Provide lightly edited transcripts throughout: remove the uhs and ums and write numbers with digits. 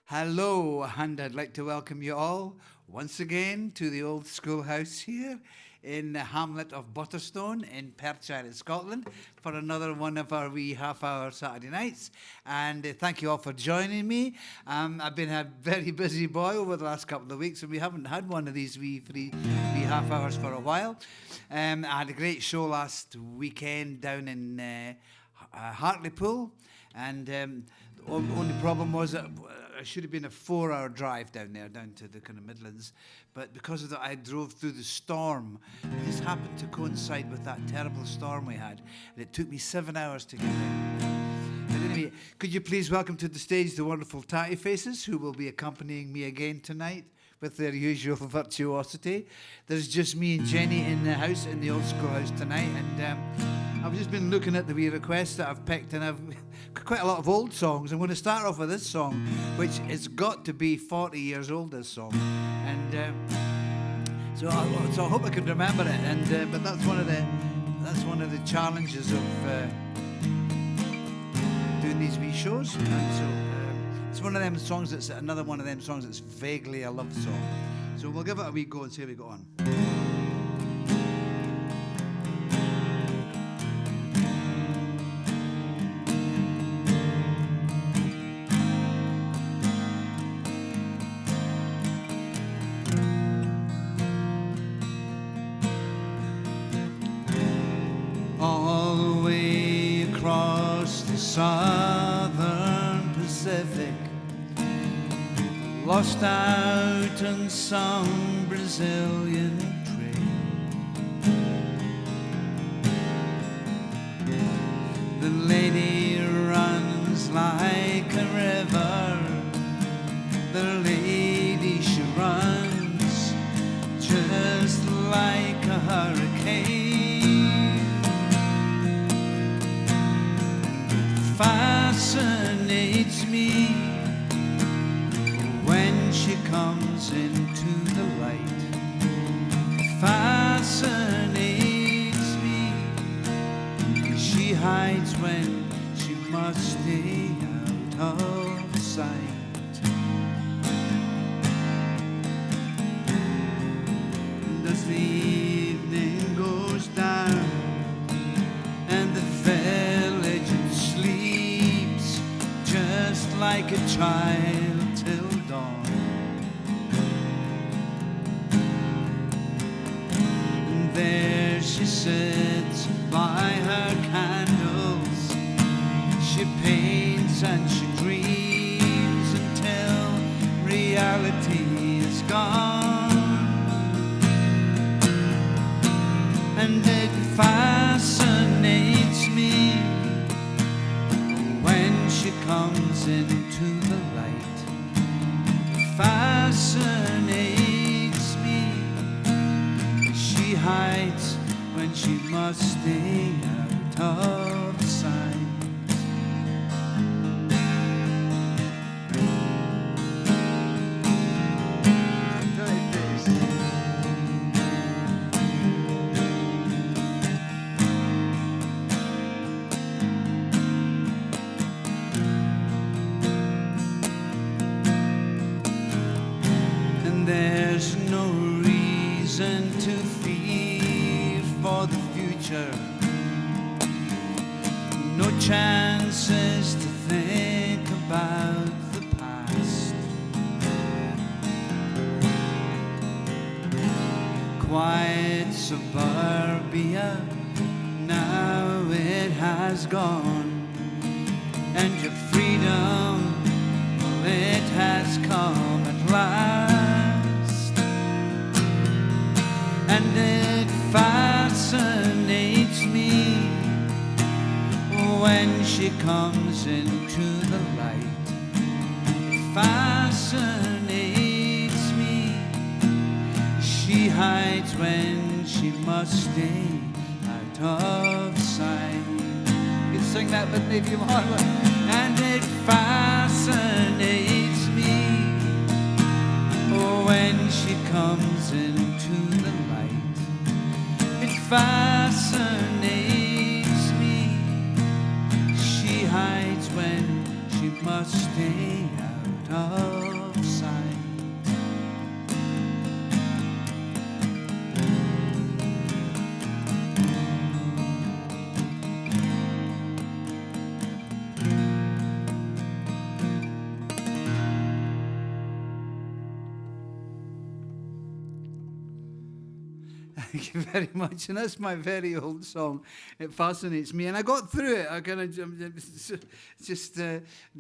Hello, and I'd like to welcome you all once again to the old schoolhouse here in the hamlet of Butterstone in Perthshire in Scotland for another one of our wee half-hour Saturday nights. And thank you all for joining me. I've been a very busy boy over the last couple of weeks, and we haven't had one of these wee half hours for a while. I had a great show last weekend down in Hartlepool, and Only problem was that it should have been a 4-hour drive down there, down to the kind of Midlands. But because of that, I drove through the storm. It just happened to coincide with that terrible storm we had. And it took me 7 hours to get there. But anyway, could you please welcome to the stage the wonderful Tatty Faces, who will be accompanying me again tonight with their usual virtuosity. There's just me and Jenny in the house, in the old schoolhouse tonight. And I've just been looking at the wee requests that I've picked, and I've quite a lot of old songs. I'm going to start off with this song, which has got to be 40 years old, this song. And so I hope I can remember it. And but that's one of the challenges of doing these wee shows. And so it's one of them songs that's another one of them songs that's vaguely a love song. So we'll give it a wee go and see how we go on. All the way across the southern Pacific, lost out on some Brazilian trail. The lady runs like a river, the lady she runs just like a hurricane. Fascinates me when she comes into the light. Fascinates me. She hides when she must stay out of sight. And as the evening goes down and the village sleeps just like a child till dawn, and there she sits by her candles. She paints and she dreams until reality is gone, and it fascinates me when she comes into the light. Fascinates me. She hides when she must stay out of sight. There's no reason to fear for the future, no chances to think about the past. Quiet suburbia, now it has gone, and your freedom, well, it has come at last. And it fascinates me when she comes into the light. It fascinates me. She hides when she must stay out of sight. You can sing that with me if you want. And it fascinates me when she comes into the light. It fascinates me. She hides when she must stay out of sight. Thank you very much. And that's my very old song. It fascinates me. And I got through it. I kind of just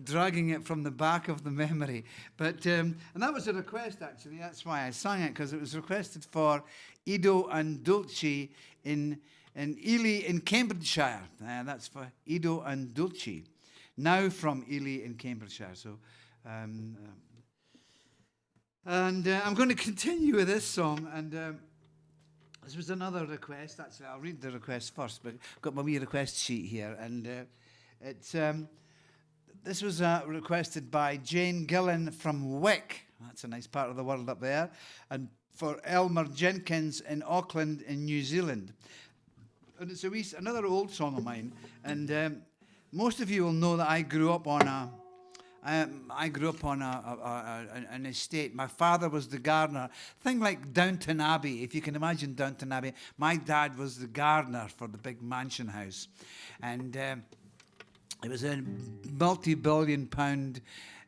dragging it from the back of the memory. But and that was a request, actually. That's why I sang it, because it was requested for Ido and Dulce in Ely in Cambridgeshire. That's for Ido and Dulce, now from Ely in Cambridgeshire. So, and I'm going to continue with this song. And this was another request. Actually, I'll read the request first, but I've got my wee request sheet here. And it's this was requested by Jane Gillen from Wick. That's a nice part of the world up there. And for Elmer Jenkins in Auckland in New Zealand. And it's another old song of mine. And most of you will know that I grew up on an estate. My father was the gardener. Thing like Downton Abbey, if you can imagine Downton Abbey. My dad was the gardener for the big mansion house. And it was a multi-billion-pound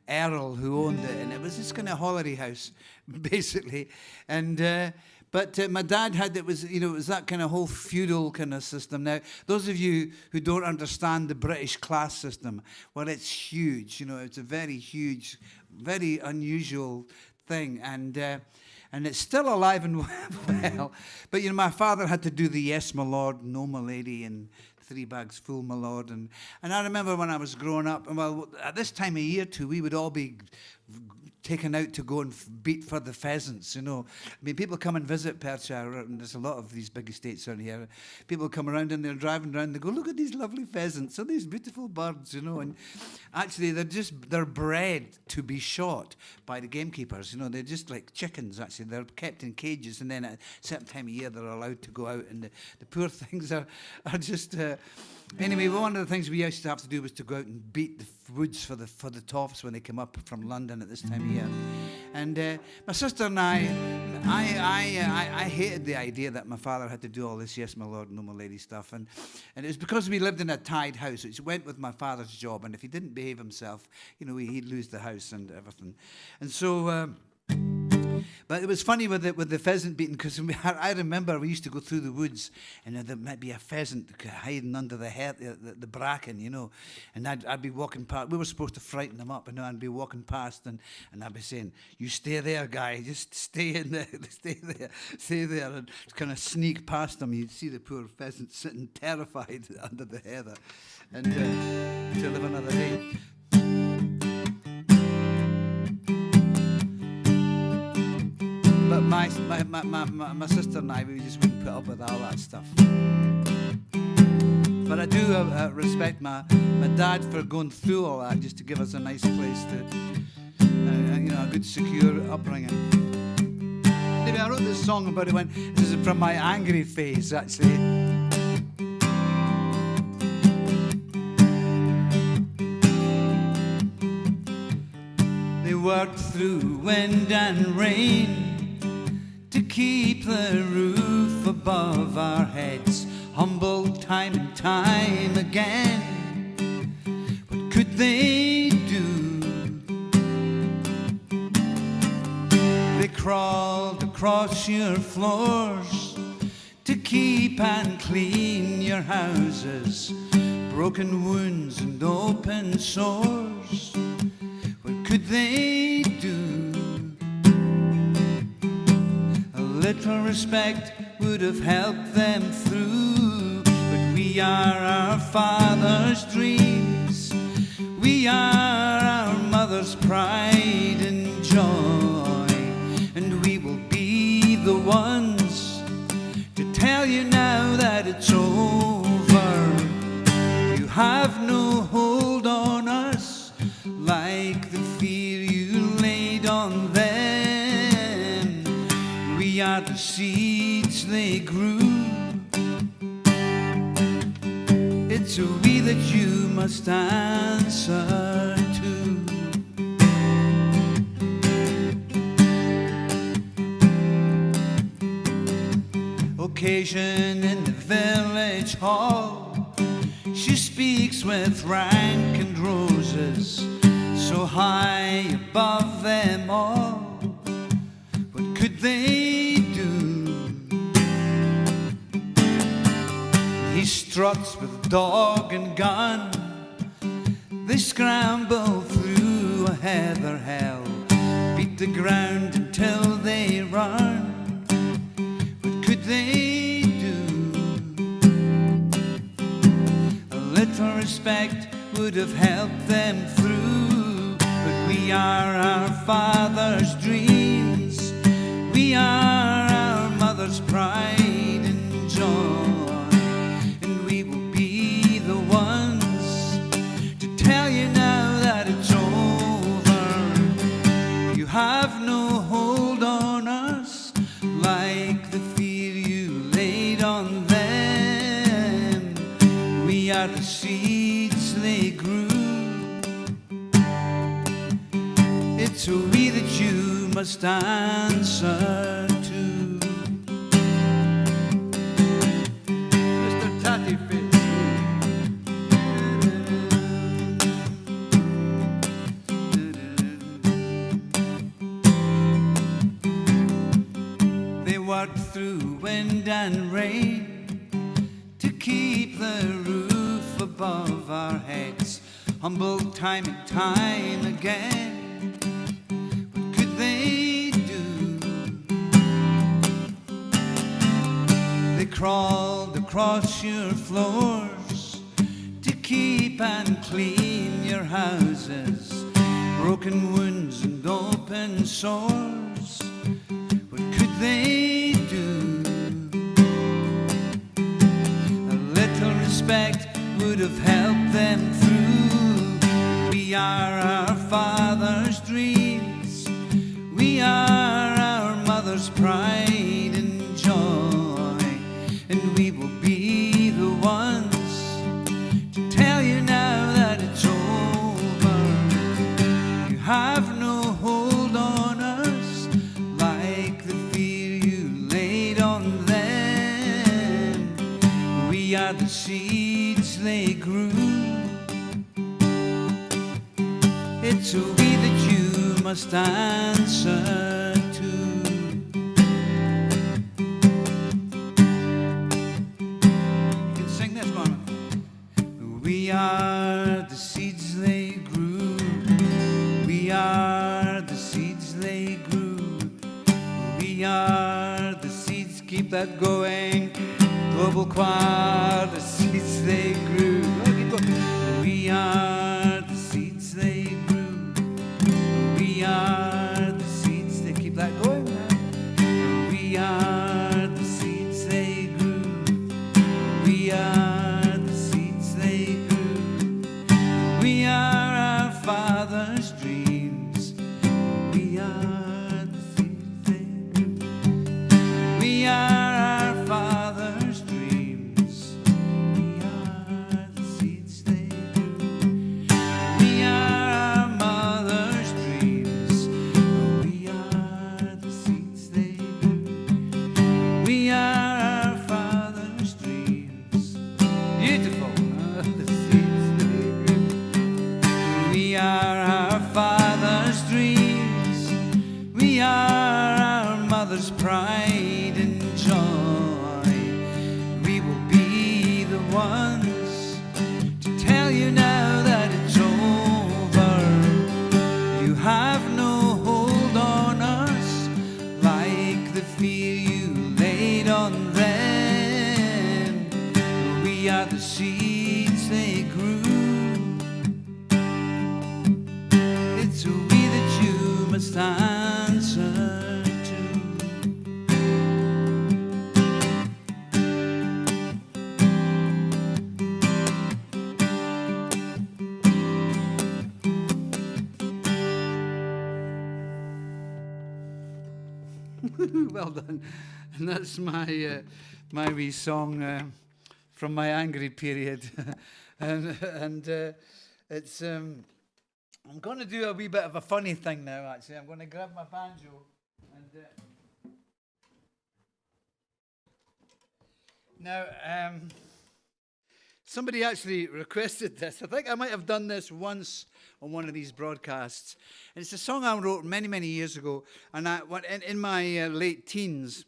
Earl who owned it. And it was this kind of holiday house, basically. And but my dad had, it was that kind of whole feudal kind of system. Now, those of you who don't understand the British class system, well, it's huge. It's a very huge, very unusual thing. And it's still alive and well. But, my father had to do the yes, my lord, no, my lady, and 3 bags full, my lord. And I remember when I was growing up, and well, at this time of year too, we would all be taken out to go and beat for the pheasants, I mean, people come and visit Perthshire, and there's a lot of these big estates around here. People come around and they're driving around, they go, look at these lovely pheasants, oh, these beautiful birds, and actually they're bred to be shot by the gamekeepers, they're just like chickens, actually. They're kept in cages, and then at a certain time of year they're allowed to go out, and the poor things are just... Anyway, one of the things we used to have to do was to go out and beat the woods for the toffs when they came up from London at this time of year. And my sister and I hated the idea that my father had to do all this yes, my lord, no, my lady stuff. And it was because we lived in a tied house, which went with my father's job. And if he didn't behave himself, he'd lose the house and everything. And so... But it was funny with the pheasant beating, because I remember we used to go through the woods, and there might be a pheasant hiding under the bracken, and I'd be walking past. We were supposed to frighten them up, and I'd be walking past, and I'd be saying, "You stay there, guy. Just stay in there, stay there," and kind of sneak past them. You'd see the poor pheasant sitting terrified under the heather, and to live another day. But my sister and I, we just wouldn't put up with all that stuff. But I do respect my dad for going through all that just to give us a nice place to, a good secure upbringing. Anyway, I wrote this song about it this is from my angry phase, actually. They worked through wind and rain to keep the roof above our heads, humbled time and time again. What could they do? They crawled across your floors to keep and clean your houses, broken wounds and open sores. What could they do? Little respect would have helped them through, but we are our father's dreams. We are our mother's pride and joy, and we will be the ones to tell you now that it's over. You have no hold on us like the fear you laid on them. We are the seeds they grew. It's a we that you must answer to. Occasion in the village hall, she speaks with rank and roses, so high above them all. What could they do? struts with dog and gun. They scramble through a heather hell, beat the ground until they run. What could they do? A little respect would have helped them through. But we are our father's dreams. We are our mother's pride and joy. And we will be the ones to tell you now that it's over. You have no hold on us like the fear you laid on them. We are the seeds they grew. It's a we that you must answer to. Mr. Tatty Face. They worked through wind and rain to keep the roof above our heads, humbled time and time again. What could they do? They crawled across your floors to keep and clean your houses, broken wounds and open sores. What could they do? A little respect would have helped them through. We are our father's dreams. We are our mother's pride and joy. And we will be the ones to tell you now that it's over. You have no hold on us like the fear you laid on them. We are the seeds they grew. It's a we that you must answer to. You can sing this one. We are the seeds they grew. We are the seeds they grew. We are the seeds, keep that going. Global choir, the seeds they grew. We are the seeds they grew. We are the seeds they keep that going. We are the seeds they grew. We are the seeds they grew. We are our father's dreams. We are the seeds they grew. We are our father's dreams. We are the seeds they grew. We are our mother's dreams. We are the seeds they grew. We are our father's dreams. Beautiful. The seeds they grew. We are our father's dreams. We are our mother's pride and joy. We will be the ones to tell you now that it's over. You have no hold on us like the fear you laid on them. We are the seeds they grew. It's a we that you must answer to. Well done. And that's my my wee song from my angry period. and it's I'm going to do a wee bit of a funny thing now. Actually, I'm going to grab my banjo and now somebody actually requested this. I think I might have done this once on one of these broadcasts. And it's a song I wrote many, many years ago, and in my late teens.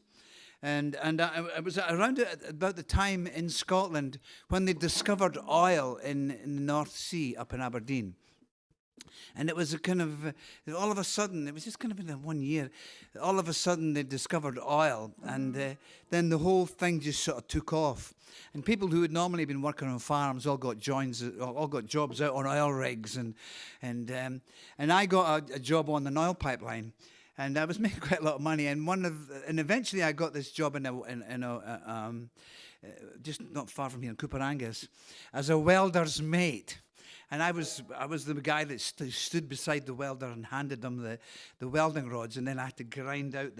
And it was around about the time in Scotland when they discovered oil in the North Sea up in Aberdeen. And it was a kind of, all of a sudden, it was just kind of in 1 year, all of a sudden they discovered oil, and then the whole thing just sort of took off. And people who had normally been working on farms all got jobs out on oil rigs, and I got a job on an oil pipeline, and I was making quite a lot of money. And eventually I got this job in just not far from here in Cooperangus as a welder's mate. And I was the guy that stood beside the welder and handed them the welding rods, and then I had to grind out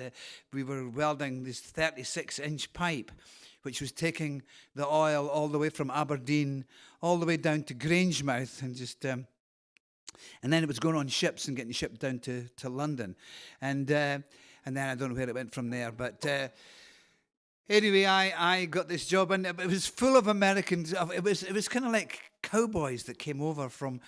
we were welding this 36-inch pipe, which was taking the oil all the way from Aberdeen all the way down to Grangemouth, and then it was going on ships and getting shipped down to London, and then I don't know where it went from there, but. Anyway, I got this job, and it was full of Americans. It was kind of like cowboys that came over from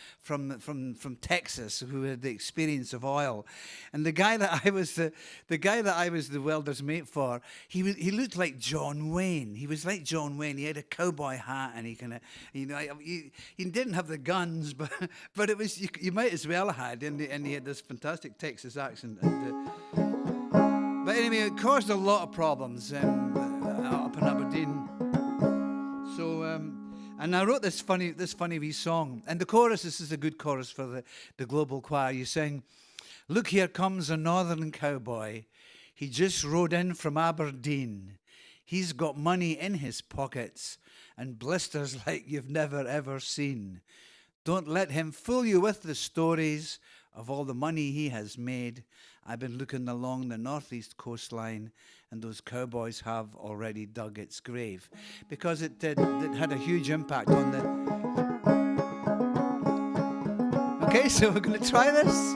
Texas who had the experience of oil. And the guy that I was the welder's mate for, he looked like John Wayne. He was like John Wayne. He had a cowboy hat, and he kind of he didn't have the guns, but it was you might as well have had. And he had this fantastic Texas accent. But anyway, it caused a lot of problems up in Aberdeen. So, and I wrote this funny wee song. And the chorus, this is a good chorus for the global choir. You sing, "Look, here comes a northern cowboy. He just rode in from Aberdeen. He's got money in his pockets and blisters like you've never ever seen. Don't let him fool you with the stories of all the money he has made. I've been looking along the northeast coastline, and those cowboys have already dug its grave," because it had a huge impact on the. Okay, so we're going to try this.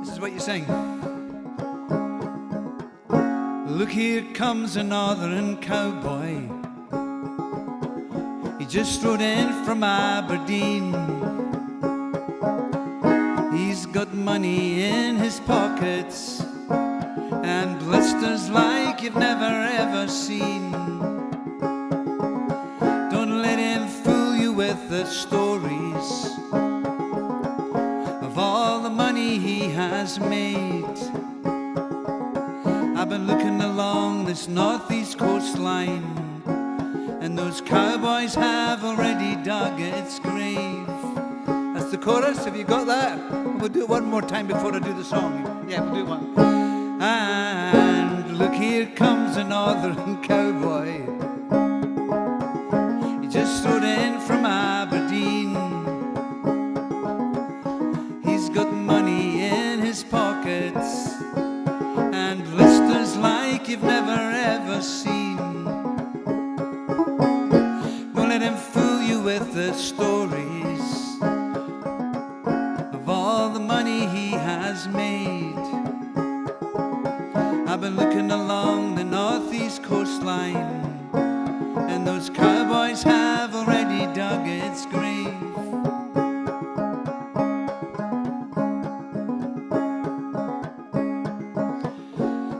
This is what you sing. Look, here comes a northern cowboy. He just rode in from Aberdeen. He's got money in his pockets and blisters like you've never ever seen. Don't let him fool you with the stories of all the money he has made. I've been looking along this northeast coastline, and those cowboys have already dug its grave. That's the chorus. Have you got that? We'll do it one more time before I do the song. Yeah, we'll do one. And look, here comes a northern cowboy. He just rode in from Aberdeen. He's got money in his pockets and blisters like you've never ever seen. Don't let him fool you with the stories of all the money he has made. I've been looking along the northeast coastline, and those cowboys have already dug its grave.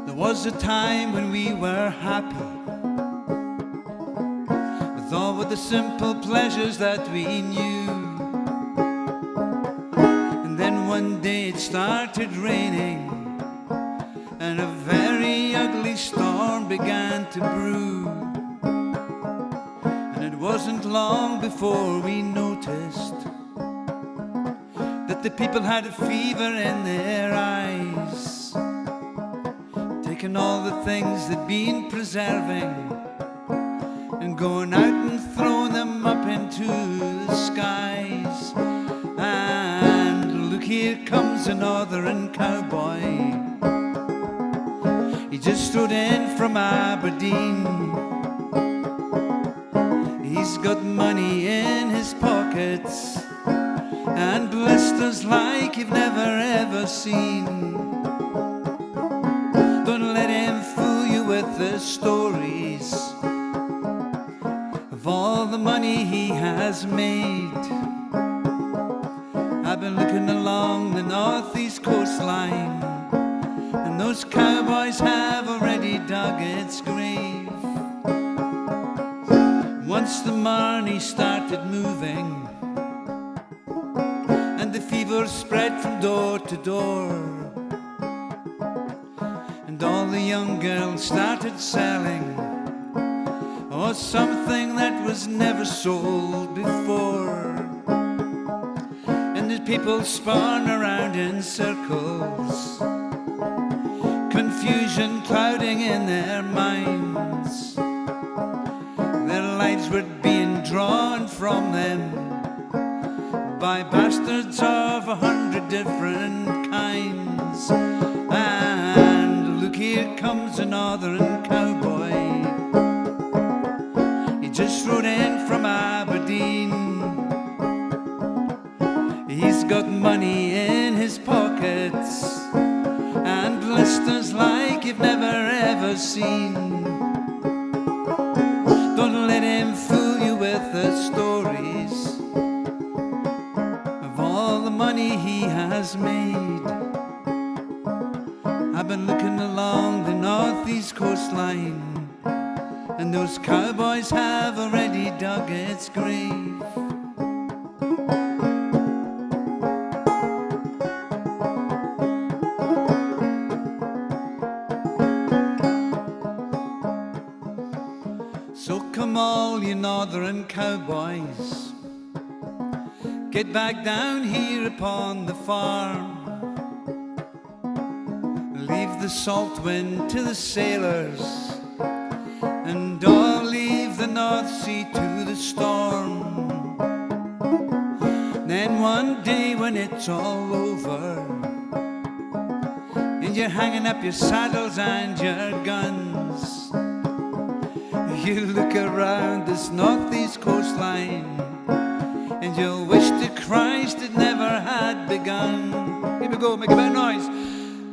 There was a time when we were happy with all of the simple pleasures that we knew. And then one day it started raining, and a very ugly storm began to brew. And it wasn't long before we noticed that the people had a fever in their eyes, taking all the things they'd been preserving and going out and throwing them up into the skies. And look, here comes a northern cowboy. He just rode in from Aberdeen. He's got money in his pockets and blisters like you've never ever seen. Don't let him fool you with the stories of all the money he has made. I've been looking along the northeast coastline, and those cowboys have already dug its grave. Once the money started moving, and the fever spread from door to door, and all the young girls started selling, oh, something that was never sold before. And the people spun around in circles, confusion clouding in their minds. Their lives were being drawn from them by bastards of 100 different kinds. And look, here comes a northern cowboy. He just rode in from Aberdeen. He's got money in his pockets and blisters like you've never ever seen. Don't let him fool you with the stories of all the money he has made. I've been looking along the northeast coastline, and those cowboys have already dug its grave. So come all you northern cowboys, get back down here upon the farm. Leave the salt wind to the sailors, and all leave the North Sea to the storm. Then one day when it's all over, and you're hanging up your saddles and your guns, you look around this northeast coastline, and you'll wish to Christ it never had begun. Here we go, make a bit of noise.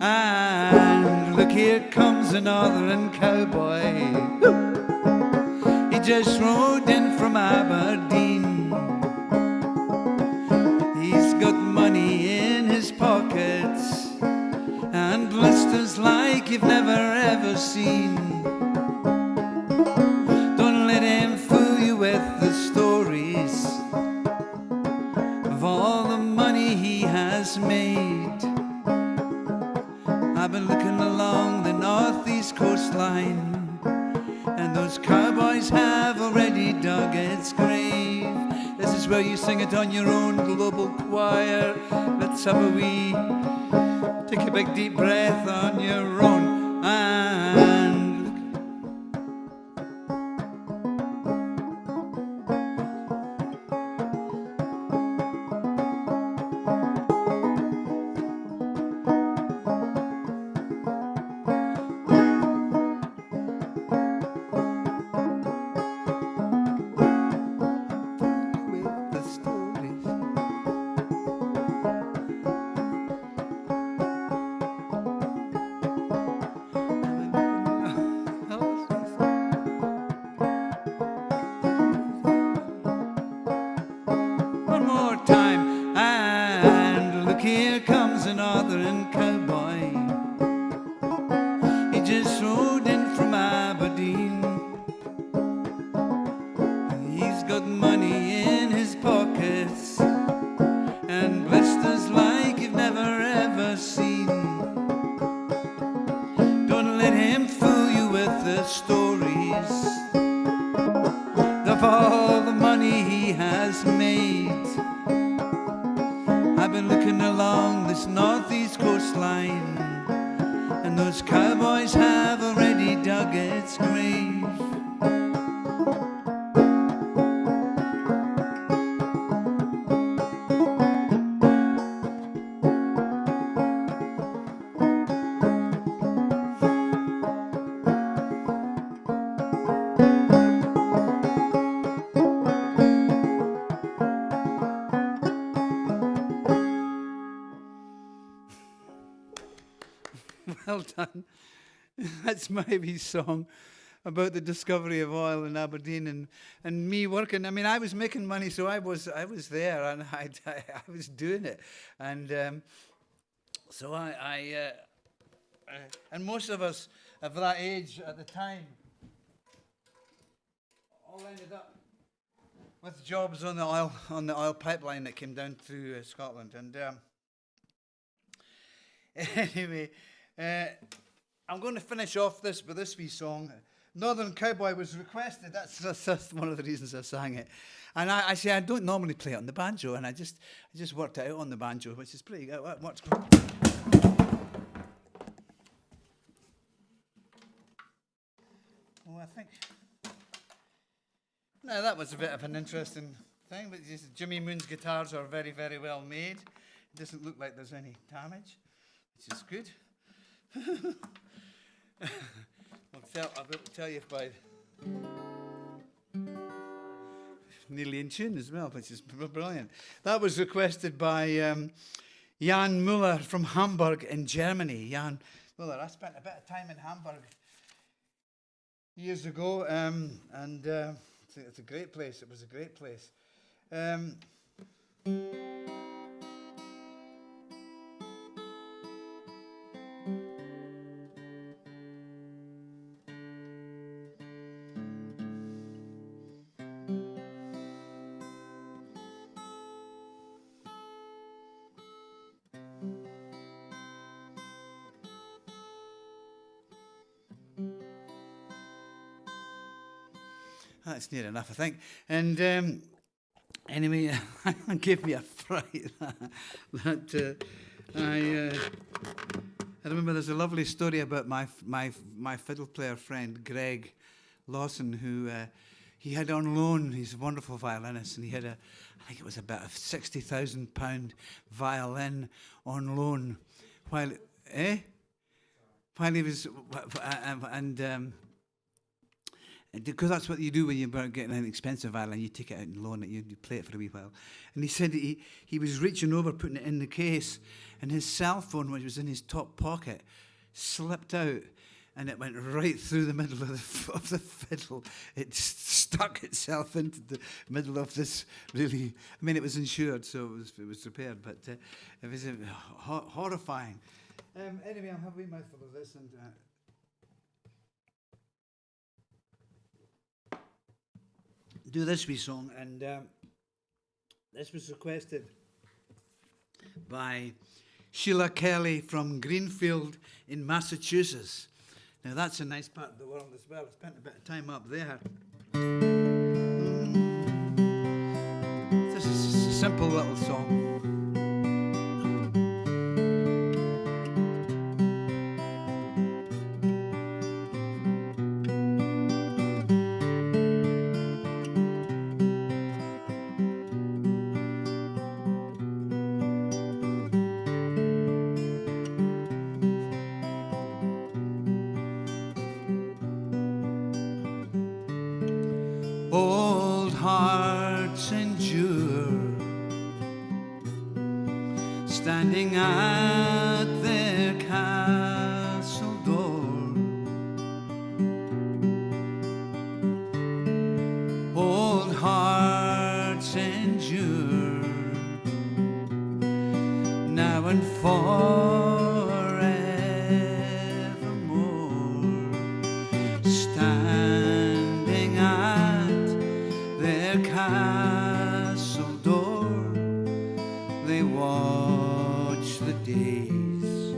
And look, here comes a northern cowboy. He just rode in from Aberdeen. He's got money in his pockets and blisters like you've never ever seen. Don't let him fool you with the stories of all the money he has made. I've been looking along the northeast coastline, and those cowboys have already dug its grave. This is where you sing it on your own global choir. Let's have a wee, take a big deep breath on your own. And one more time. And look, here comes a northern cowboy. He just rode in from Aberdeen. He's got money in his pockets and blisters like you've never ever seen. Don't let him fool you with the stories of all the money he has made. I've been looking along this northeast coastline, and those cowboys have already dug its grave. Well done. That's my wee song about the discovery of oil in Aberdeen and me working. I mean, I was making money, so I was there and I was doing it, and so and most of us of that age at the time all ended up with jobs on the oil pipeline that came down through Scotland. And anyway, I'm going to finish off this with this wee song. Northern Cowboy was requested. That's one of the reasons I sang it. And I say I don't normally play it on the banjo, and I just worked it out on the banjo, which is pretty good. What's good? Well, I think now that was a bit of an interesting thing, but Jimmy Moon's guitars are very, very well made. It doesn't look like there's any damage, which is good. I'll be able to tell you by nearly in tune as well, which is brilliant. That was requested by Jan Muller from Hamburg in Germany. Jan Muller, I spent a bit of time in Hamburg years ago, and it's a great place. It was a great place. That's near enough, I think. And anyway, it gave me a fright. I remember there's a lovely story about my fiddle player friend Greg Lawson, who he had on loan. He's a wonderful violinist, and he had I think it was about a £60,000 violin on loan while he was because that's what you do when you're getting an expensive violin. You take it out and loan it. You play it for a wee while. And he said that he was reaching over, putting it in the case, and his cell phone, which was in his top pocket, slipped out, and it went right through the middle of the fiddle. It stuck itself into the middle of this really. I mean, it was insured, so it was repaired, but it was horrifying. Anyway, I'm having a mouthful of this and. Do this wee song, and this was requested by Sheila Kelly from Greenfield in Massachusetts. Now that's a nice part of the world as well. I spent a bit of time up there. This is a simple little song. Old hearts endure, standing at their castle door. Old hearts endure, now and forevermore, standing at their castle door. They watch the days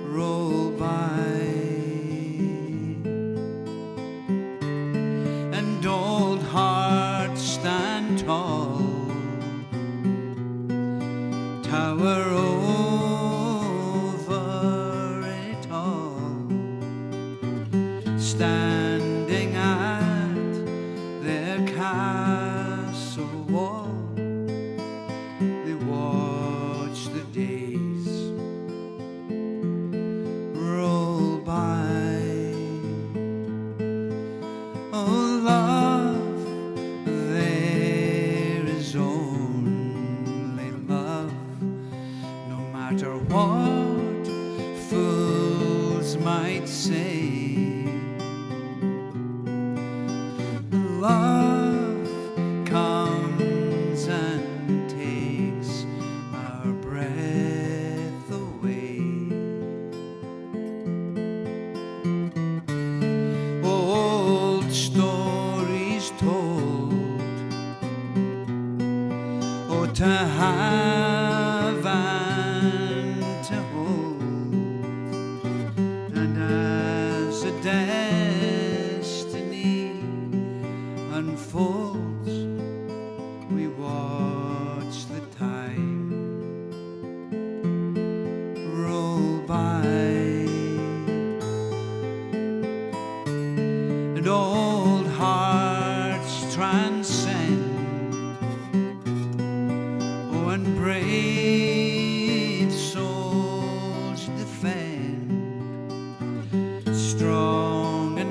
roll by, and old hearts stand tall, tower over it all, standing at their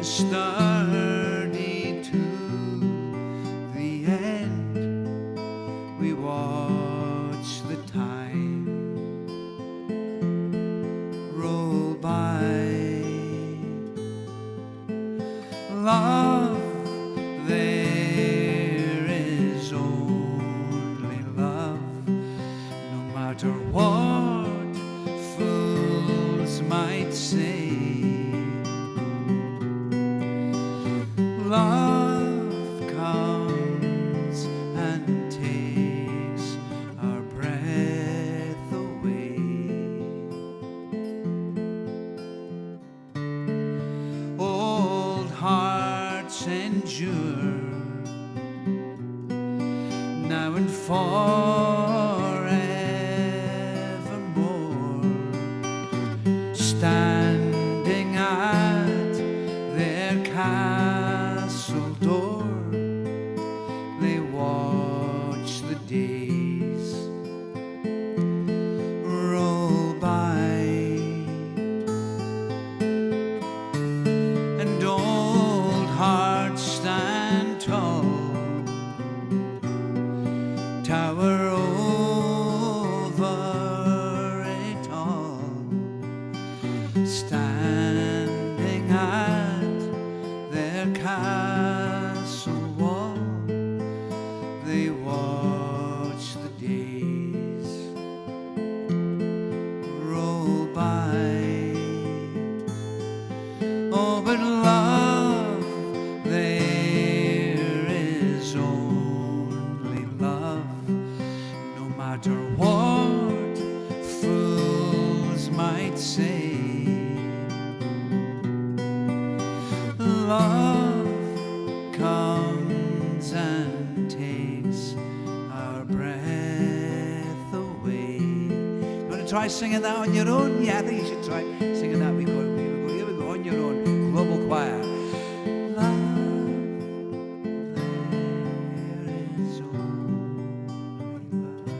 sturdy to the end. We watch the time roll by. Love, there is only love, no matter what fools might say. Love comes and takes our breath away. Old hearts endure now and forevermore, standing at their castle door. They watch the days roll by, and old hearts stand tall, tower over it all, standing at their castle wall. They watch the days roll by. Oh, but love, there is only love, no matter what fools might say. Love comes and takes our breath away. You want to try singing that on your own? Yeah, I think you should try singing that. Here we go, on your own, global choir. Love, there is only love,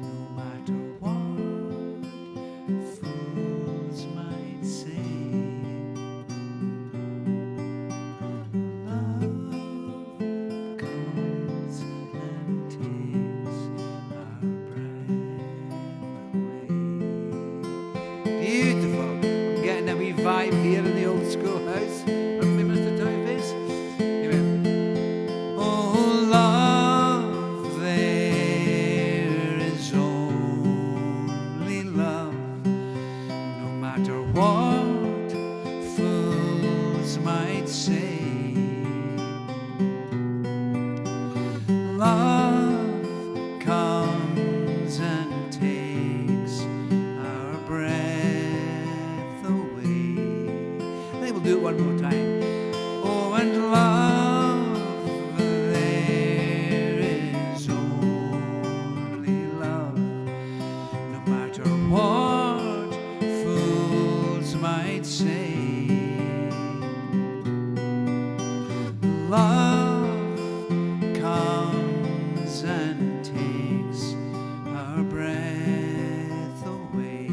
no matter what fools might say. Love comes and takes our breath away. Beautiful. I'm getting a wee vibe here in the old schoolhouse. Remember me, Mr. Typeface? Amen. Oh, love, there is only love, no matter what fools might say. Love comes and takes our breath away. I think we'll do it one more time. Oh, and love, there is only love, no matter what fools might say. Love comes and takes our breath away.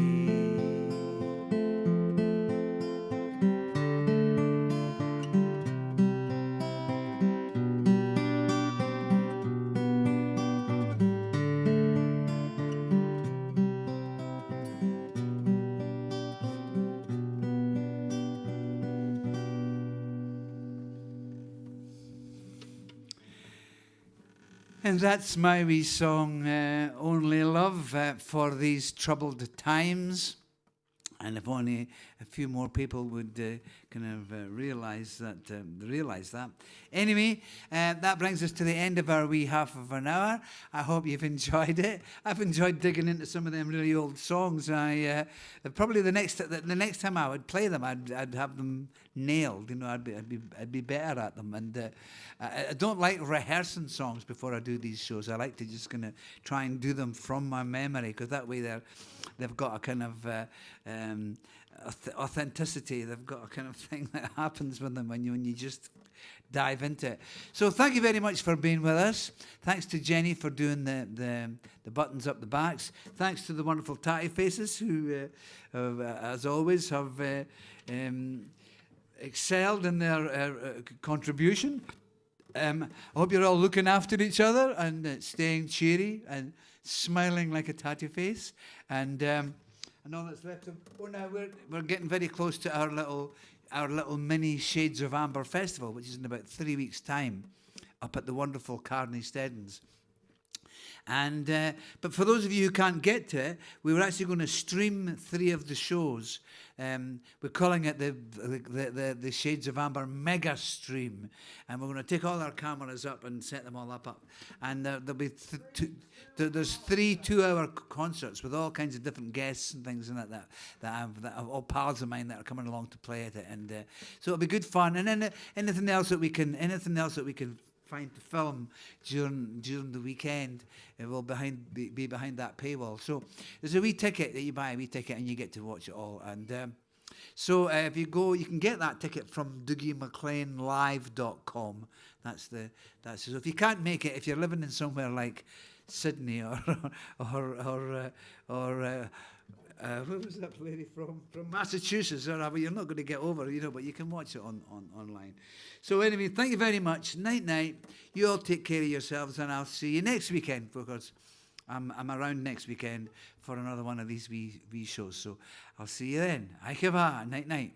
And that's my wee song, Only Love, for these troubled times. And if only a few more people would realize that. Anyway, that brings us to the end of our wee half of an hour. I hope you've enjoyed it. I've enjoyed digging into some of them really old songs. Probably the next time I would play them, I'd have them nailed. You know, I'd be better at them. And I don't like rehearsing songs before I do these shows. I like to just try and do them from my memory, because that way they've got a kind of authenticity. They've got a kind of thing that happens with them when you just dive into it. So thank you very much for being with us. Thanks to Jenny for doing the buttons up the backs. Thanks to the wonderful tatty faces who, as always, have excelled in their contribution. I hope you're all looking after each other and staying cheery and smiling like a tatty face. And all that's left of. Oh, now we're getting very close to our little mini Shades of Amber festival, which is in about 3 weeks' time, up at the wonderful Carney Steddons. And but for those of you who can't get to it, we were actually going to stream 3 of the shows. We're calling it the Shades of Amber Mega Stream, and we're going to take all our cameras up and set them all up. And there'll be there's 3 2-hour concerts with all kinds of different guests and things and that are all pals of mine that are coming along to play at it. And so it'll be good fun. And then anything else that we can find to film during the weekend, it will be behind that paywall. So there's a wee ticket that you buy, and you get to watch it all. And so if you go, you can get that ticket from DougieMacLeanLive.com. So if you can't make it, if you're living in somewhere like Sydney or where was that lady from Massachusetts? Or you're not going to get over, but you can watch it online. So anyway, thank you very much. Night. You all take care of yourselves, and I'll see you next weekend, because I'm around next weekend for another one of these wee shows. So I'll see you then. Night.